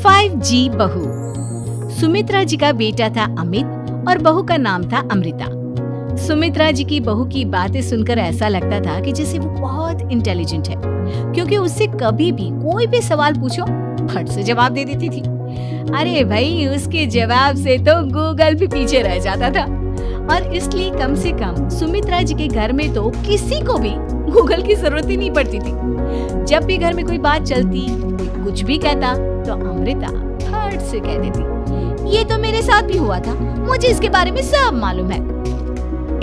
5G बहू। सुमित्रा जी का बेटा था अमित और बहू का नाम था अमृता। सुमित्रा जी की बहू की बातें सुनकर ऐसा लगता था कि जैसे वो बहुत इंटेलिजेंट है, क्योंकि उससे कभी भी कोई भी सवाल पूछो फट से जवाब दे देती थी। अरे भाई, उसके जवाब से तो गूगल भी पीछे रह जाता था। और इसलिए कम से कम सुमित्रा जी के घर में तो किसी को भी गूगल की जरूरत ही नहीं पड़ती थी। जब भी घर में कोई बात चलती, कोई कुछ भी कहता, तो अमृता फट से कह देती, ये तो मेरे साथ भी हुआ था, मुझे इसके बारे में सब मालूम है।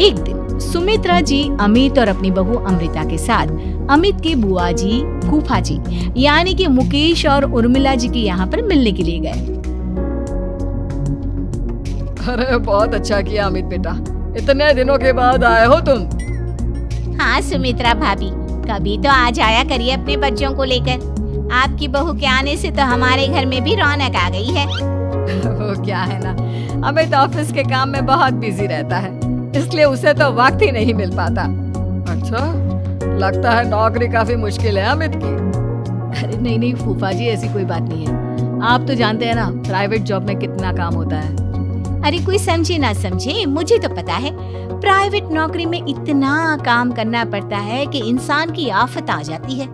एक दिन सुमित्रा जी अमित और अपनी बहू अमृता के साथ अमित के बुआ जी, फूफा जी यानी कि मुकेश और उर्मिला जी के यहाँ पर मिलने के लिए गए। अरे बहुत अच्छा किया अमित बेटा, इतने दिनों के बाद आए हो तुम। हाँ सुमित्रा भाभी, कभी तो आ जाया करिए अपने बच्चों को लेकर। आपकी बहू के आने से तो हमारे घर में भी रौनक आ गई है। वो क्या है ना, अमित ऑफिस के काम में बहुत बिजी रहता है, इसलिए उसे तो वक्त ही नहीं मिल पाता। अच्छा, लगता है नौकरी काफी मुश्किल है अमित की। अरे नहीं फूफा जी, ऐसी कोई बात नहीं है। आप तो जानते हैं ना प्राइवेट जॉब में कितना काम होता है। अरे कोई समझे ना समझे, मुझे तो पता है प्राइवेट नौकरी में इतना काम करना पड़ता है कि इंसान की आफत आ जाती है।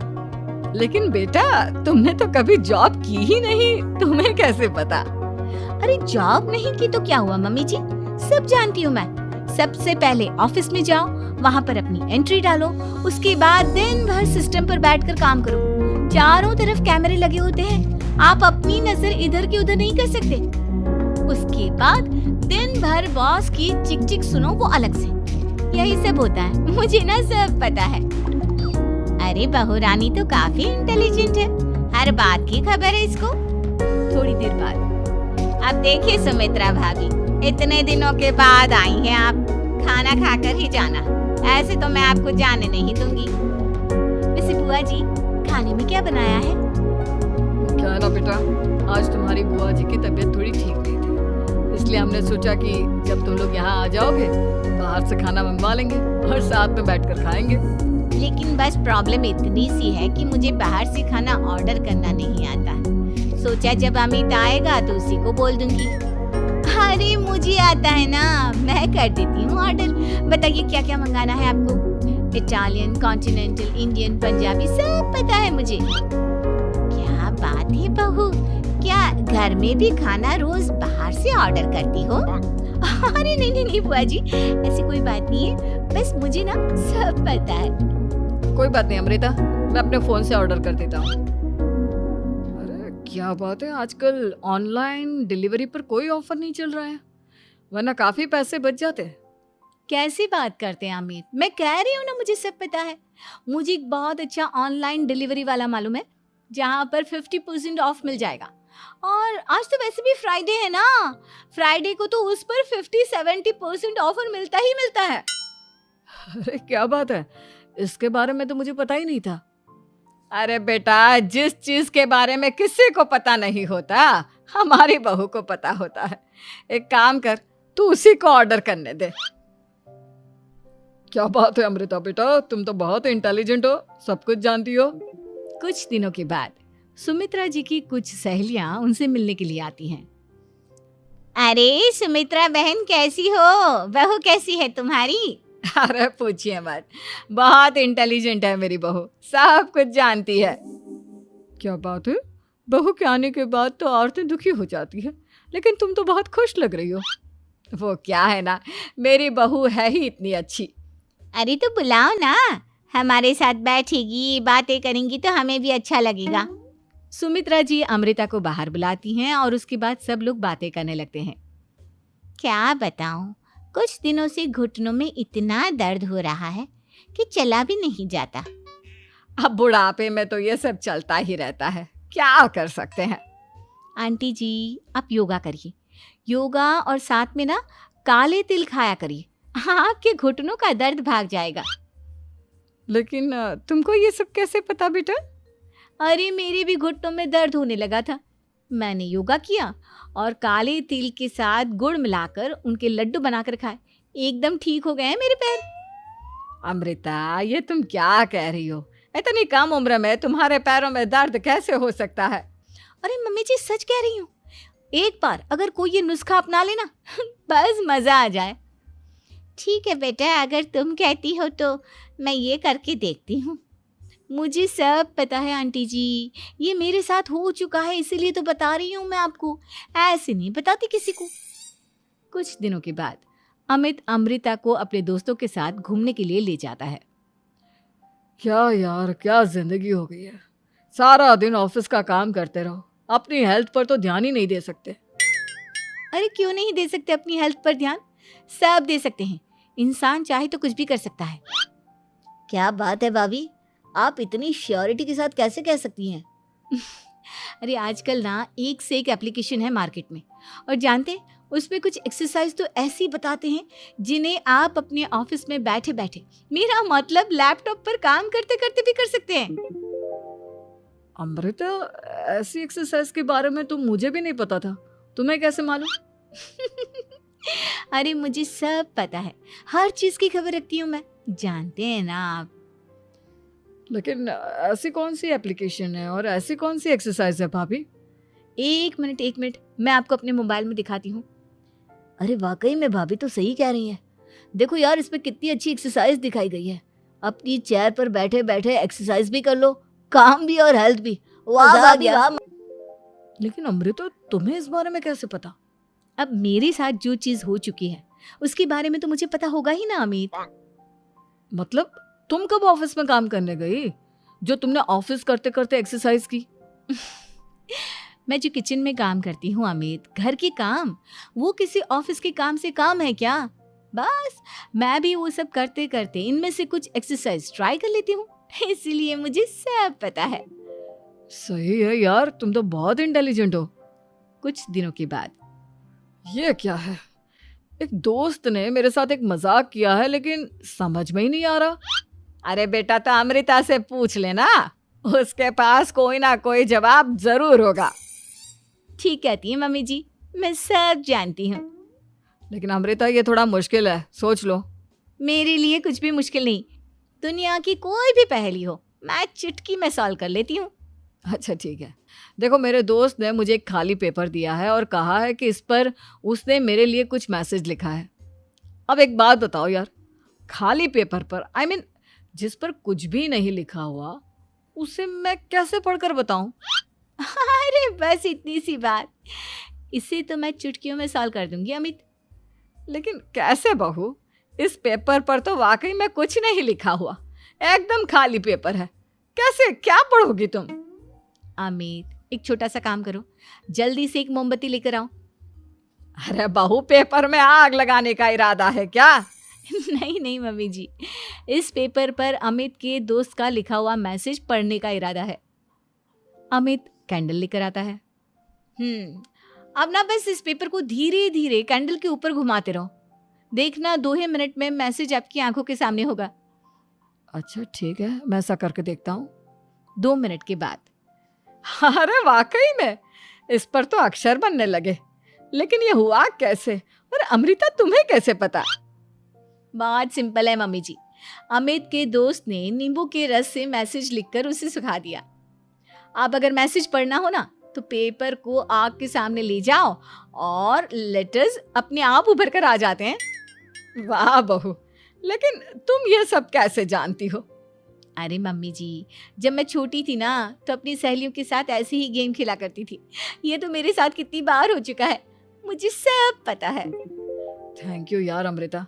लेकिन बेटा, तुमने तो कभी जॉब की ही नहीं, तुम्हें कैसे पता? अरे जॉब नहीं की तो क्या हुआ मम्मी जी, सब जानती हूँ मैं। सबसे पहले ऑफिस में जाओ, वहाँ पर अपनी एंट्री डालो, उसके बाद दिन भर सिस्टम पर बैठकर काम करो। चारों तरफ कैमरे लगे होते हैं, आप अपनी नजर इधर की उधर नहीं कर सकते। उसके बाद दिन भर बॉस की चिक चिक सुनो, वो अलग से। यही सब होता है, मुझे ना सब पता है। अरे बहू रानी तो काफी इंटेलिजेंट है, हर बात की खबर है इसको। थोड़ी देर बाद अब देखिए सुमित्रा भाभी, इतने दिनों के बाद आई हैं आप, खाना खाकर ही जाना, ऐसे तो मैं आपको जाने नहीं दूंगी। वैसे बुआ जी, खाने में क्या बनाया है? क्या है ना बेटा, आज तुम्हारी बुआ जी की तबीयत थोड़ी ठीक नहीं थी, इसलिए हमने सोचा कि जब तुम लोग यहाँ आ जाओगे बाहर से खाना मंगवा लेंगे और साथ में बैठकर खाएंगे। लेकिन बस प्रॉब्लम इतनी सी है कि मुझे बाहर से खाना ऑर्डर करना नहीं आता। सोचा जब अमित आएगा तो उसी को बोल दूंगी। अरे मुझे आता है ना, मैं कर देती हूँ ऑर्डर। बताइए क्या क्या मंगाना है आपको? इटालियन, कॉन्टिनेंटल, इंडियन, पंजाबी, सब पता है मुझे। क्या बात है बहू, क्या घर में भी खाना रोज बाहर से ऑर्डर करती हो? अरे नहीं बुआ जी, ऐसी कोई बात नहीं है, बस मुझे ना सब पता है। कोई बात नहीं अमृता, मैं अपने फोन से ऑर्डर कर देता हूँ। अरे क्या बात है, आजकल ऑनलाइन डिलीवरी पर कोई ऑफर नहीं चल रहा है, वरना काफी पैसे बच जाते हैं। कैसी बात करते हैं अमित, मैं कह रही हूँ ना मुझे सब पता है। मुझे एक बहुत अच्छा ऑनलाइन डिलीवरी वाला मालूम है, जहाँ पर 50% ऑफ मिल जाएगा। और आज तो वैसे भी फ्राइडे है ना, फ्राइडे को तो उस पर 50-70% ऑफर मिलता ही मिलता है। अरे क्या बात है, इसके बारे में तो मुझे पता ही नहीं था। अरे बेटा, जिस चीज के बारे में किसी को पता नहीं होता, हमारी बहू को पता होता है। एक काम कर, तू उसी को ऑर्डर करने दे। क्या बात है अमृता बेटा, तुम तो बहुत इंटेलिजेंट हो, सब कुछ जानती हो। कुछ दिनों के बाद सुमित्रा जी की कुछ सहेलियां उनसे मिलने के लिए आती हैं। अरे सुमित्रा बहन कैसी हो, बहू कैसी है तुम्हारी? अरे पूछिए मत, बहुत इंटेलिजेंट है मेरी बहू, सब कुछ जानती है। क्या बात है, बहू के आने के बाद तो औरतें दुखी हो जाती है, लेकिन तुम तो बहुत खुश लग रही हो। वो क्या है ना, मेरी बहू है ही इतनी अच्छी। अरे तो बुलाओ ना, हमारे साथ बैठेगी, बातें करेंगी तो हमें भी अच्छा लगेगा। सुमित्रा जी अमृता को बाहर बुलाती हैं और उसके बाद सब लोग बातें करने लगते हैं। क्या बताऊं, कुछ दिनों से घुटनों में इतना दर्द हो रहा है कि चला भी नहीं जाता। अब बुढ़ापे में तो ये सब चलता ही रहता है, क्या कर सकते हैं। आंटी जी, आप योगा करिए, योगा और साथ में ना काले तिल खाया करिए, आपके घुटनों का दर्द भाग जाएगा। लेकिन तुमको ये सब कैसे पता बेटा? अरे मेरे भी घुटनों में दर्द होने लगा था, मैंने योगा किया और काले तिल के साथ गुड़ मिलाकर उनके लड्डू बनाकर खाए, एकदम ठीक हो गए हैं मेरे पैर। अमृता, ये तुम क्या कह रही हो? इतनी कम उम्र में तुम्हारे पैरों में दर्द कैसे हो सकता है? अरे मम्मी जी सच कह रही हूँ, एक बार अगर कोई ये नुस्खा अपना लेना बस मजा आ जाए। ठीक है बेटा, अगर तुम कहती हो तो मैं ये करके देखती हूँ। मुझे सब पता है आंटी जी, ये मेरे साथ हो चुका है, इसीलिए तो बता रही हूँ मैं आपको, ऐसे नहीं बताती किसी को। कुछ दिनों के बाद अमित अमृता को अपने दोस्तों के साथ घूमने के लिए ले जाता है। क्या यार, क्या जिंदगी हो गई है। सारा दिन ऑफिस का काम करते रहो, अपनी हेल्थ पर तो ध्यान ही नहीं दे सकते। अरे क्यों नहीं दे सकते अपनी हेल्थ पर ध्यान, सब दे सकते हैं। इंसान चाहे तो कुछ भी कर सकता है। क्या बात है भाभी, आप इतनी श्योरिटी के साथ कैसे कह सकती हैं? अरे आजकल ना एक से एक एप्लीकेशन है मार्केट में, और जानते हैं उसमें कुछ एक्सरसाइज तो ऐसी बताते हैं जिन्हें आप अपने ऑफिस में बैठे बैठे, मेरा मतलब लैपटॉप पर काम करते करते भी कर सकते हैं। अमृता, ऐसी एक्सरसाइज के बारे में तो मुझे भी नहीं पता था, तुम्हें कैसे मालूम? अरे मुझे सब पता है, हर चीज की खबर रखती हूँ मैं, जानते हैं ना आप। लेकिन ऐसी कौन सी एप्लीकेशन है और ऐसी कौन सी एक्सरसाइज है भाभी? एक मिनट, मैं आपको अपने मोबाइल में दिखाती हूँ। अरे वाकई में भाभी तो सही कह रही हैं। देखो यार, इसमें कितनी अच्छी एक्सरसाइज दिखाई गई है। अपनी चेयर पर बैठे बैठे एक्सरसाइज भी कर लो, काम भी और हेल्थ भी। वाह भाभी वाह। लेकिन अमृता, तुम्हें इस बारे में कैसे पता? अब मेरे साथ जो चीज हो चुकी है उसके बारे में तो मुझे पता होगा ही ना अमित। मतलब तुम कब ऑफिस में काम करने गई जो तुमने ऑफिस करते करते एक्सरसाइज की? मैं जो किचन में काम करती हूँ अमित, घर के काम, वो किसी ऑफिस के काम से काम है क्या? बस मैं भी वो सब करते करते इनमें से कुछ एक्सरसाइज ट्राई कर लेती हूँ, इसीलिए मुझे सब पता है। सही है यार, तुम तो बहुत इंटेलिजेंट हो। कुछ दिनों के बाद, ये क्या है, एक दोस्त ने मेरे साथ एक मजाक किया है लेकिन समझ में ही नहीं आ रहा। अरे बेटा तो अमृता से पूछ लेना, उसके पास कोई ना कोई जवाब जरूर होगा। ठीक कहती है मम्मी जी, मैं सब जानती हूँ। लेकिन अमृता, ये थोड़ा मुश्किल है, सोच लो। मेरे लिए कुछ भी मुश्किल नहीं, दुनिया की कोई भी पहेली हो मैं चुटकी में सॉल्व कर लेती हूँ। अच्छा ठीक है, देखो मेरे दोस्त ने मुझे एक खाली पेपर दिया है और कहा है कि इस पर उसने मेरे लिए कुछ मैसेज लिखा है। अब एक बात बताओ यार, खाली पेपर पर, आई मीन जिस पर कुछ भी नहीं लिखा हुआ, उसे मैं कैसे पढ़कर बताऊं? अरे बस इतनी सी बात, इसे तो मैं चुटकियों में सॉल्व कर दूंगी अमित। लेकिन कैसे बहू, इस पेपर पर तो वाकई में कुछ नहीं लिखा हुआ, एकदम खाली पेपर है, कैसे, क्या पढ़ोगी तुम? अमित एक छोटा सा काम करो, जल्दी से एक मोमबत्ती लेकर आओ। अरे बहू, पेपर में आग लगाने का इरादा है क्या? नहीं मम्मी जी, इस पेपर पर अमित के दोस्त का लिखा हुआ मैसेज पढ़ने का इरादा है। अमित कैंडल लेकर आता है। अब ना बस इस पेपर को धीरे धीरे कैंडल के ऊपर घुमाते रहो, देखना 2 ही मिनट में मैसेज आपकी आंखों के सामने होगा। अच्छा ठीक है, मैं ऐसा करके देखता हूँ। 2 मिनट के बाद, अरे वाकई में इस पर तो अक्षर बनने लगे, लेकिन ये हुआ कैसे? और अमृता, तुम्हें कैसे पता? बहुत सिंपल है मम्मी जी, अमित के दोस्त ने नींबू के रस से मैसेज लिखकर उसे सुखा दिया। आप अगर मैसेज पढ़ना हो ना तो पेपर को आग के सामने ले जाओ और लेटर्स अपने आप उभर कर आ जाते हैं। वाह बहू, लेकिन तुम ये सब कैसे जानती हो? अरे मम्मी जी, जब मैं छोटी थी ना तो अपनी सहेलियों के साथ ऐसे ही गेम खेला करती थी। ये तो मेरे साथ कितनी बार हो चुका है, मुझे सब पता है। थैंक यू यार अमृता,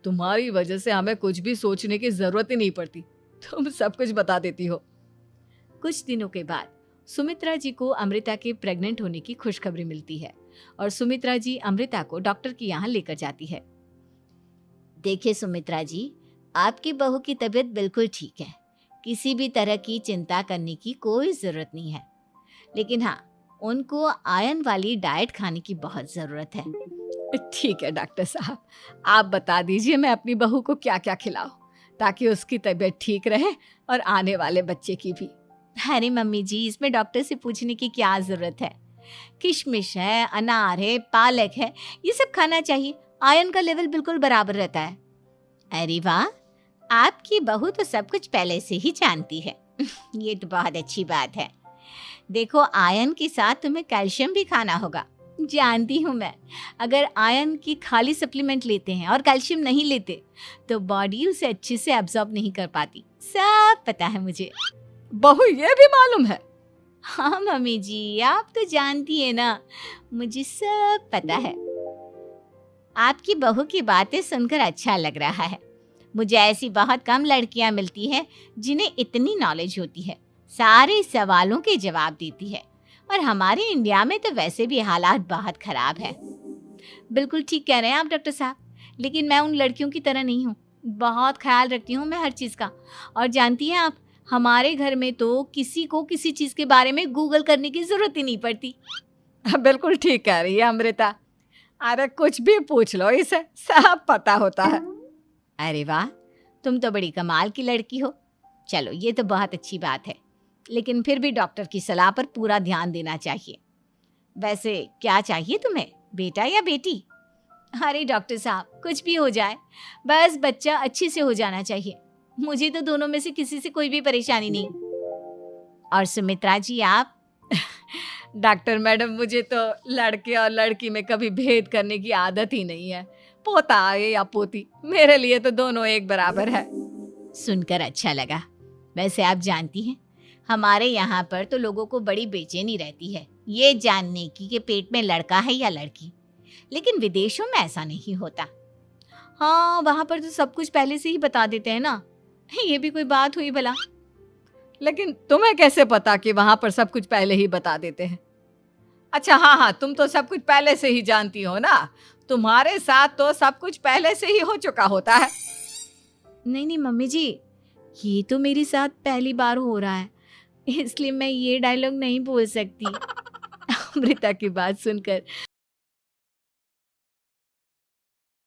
तुम्हारी वजह से हमें कुछ भी सोचने की जरूरत ही नहीं पड़ती, तुम सब कुछ बता देती हो। कुछ दिनों के बाद सुमित्रा जी को अमृता के प्रेग्नेंट होने की खुशखबरी मिलती है और सुमित्रा जी अमृता को डॉक्टर के यहाँ लेकर जाती है। देखिए सुमित्रा जी, आपकी बहू की तबीयत बिल्कुल ठीक है, किसी भी तरह की चिंता करने की कोई ज़रूरत नहीं है। लेकिन हाँ, उनको आयरन वाली डाइट खाने की बहुत ज़रूरत है। ठीक है डॉक्टर साहब, आप बता दीजिए मैं अपनी बहू को क्या क्या खिलाऊं ताकि उसकी तबीयत ठीक रहे और आने वाले बच्चे की भी। अरे मम्मी जी, इसमें डॉक्टर से पूछने की क्या ज़रूरत है? किशमिश है, अनार है, पालक है, ये सब खाना चाहिए, आयरन का लेवल बिल्कुल बराबर रहता है। अरे वाह, आपकी बहू तो सब कुछ पहले से ही जानती है। ये तो बहुत अच्छी बात है। देखो, आयरन के साथ तुम्हें कैल्शियम भी खाना होगा। जानती हूँ मैं, अगर आयरन की खाली सप्लीमेंट लेते हैं और कैल्शियम नहीं लेते तो बॉडी उसे अच्छे से एब्जॉर्ब नहीं कर पाती। सब पता है मुझे। बहू ये भी मालूम है? हाँ मम्मी जी, आप तो जानती है ना, मुझे सब पता है। आपकी बहू की बातें सुनकर अच्छा लग रहा है। मुझे ऐसी बहुत कम लड़कियां मिलती हैं जिन्हें इतनी नॉलेज होती है, सारे सवालों के जवाब देती है। और हमारे इंडिया में तो वैसे भी हालात बहुत खराब है। बिल्कुल ठीक कह रहे हैं आप डॉक्टर साहब, लेकिन मैं उन लड़कियों की तरह नहीं हूँ। बहुत ख्याल रखती हूँ मैं हर चीज़ का। और जानती हैं आप, हमारे घर में तो किसी को किसी चीज़ के बारे में गूगल करने की ज़रूरत ही नहीं पड़ती। बिल्कुल ठीक कह रही है अमृता। अरे कुछ भी पूछ लो, इसे सब पता होता है। अरे वाह, तुम तो बड़ी कमाल की लड़की हो। चलो, ये तो बहुत अच्छी बात है, लेकिन फिर भी डॉक्टर की सलाह पर पूरा ध्यान देना चाहिए। वैसे क्या चाहिए तुम्हें, बेटा या बेटी? अरे डॉक्टर साहब, कुछ भी हो जाए, बस बच्चा अच्छे से हो जाना चाहिए। मुझे तो दोनों में से किसी से कोई भी परेशानी नहीं। और सुमित्रा जी, आप? डॉक्टर मैडम, मुझे तो लड़के और लड़की में कभी भेद करने की आदत ही नहीं है। पोता आए या पोती, मेरे लिए तो दोनों एक बराबर है। सुनकर अच्छा लगा। वैसे आप जानती हैं, हमारे यहाँ पर तो लोगों को बड़ी बेचैनी रहती है ये जानने की कि पेट में लड़का है या लड़की, लेकिन विदेशों में ऐसा नहीं होता। हाँ, वहाँ पर तो सब कुछ पहले से ही बता देते हैं ना। ये भी कोई बात हुई भला? लेकिन तुम्हें कैसे पता कि वहां पर सब कुछ पहले ही बता देते हैं? अच्छा हाँ, तुम तो सब कुछ पहले से ही जानती हो ना। तुम्हारे साथ तो सब कुछ पहले से ही हो चुका होता है। नहीं मम्मी जी, ये तो मेरे साथ पहली बार हो रहा है, इसलिए मैं ये डायलॉग नहीं बोल सकती। अमृता की बात सुनकर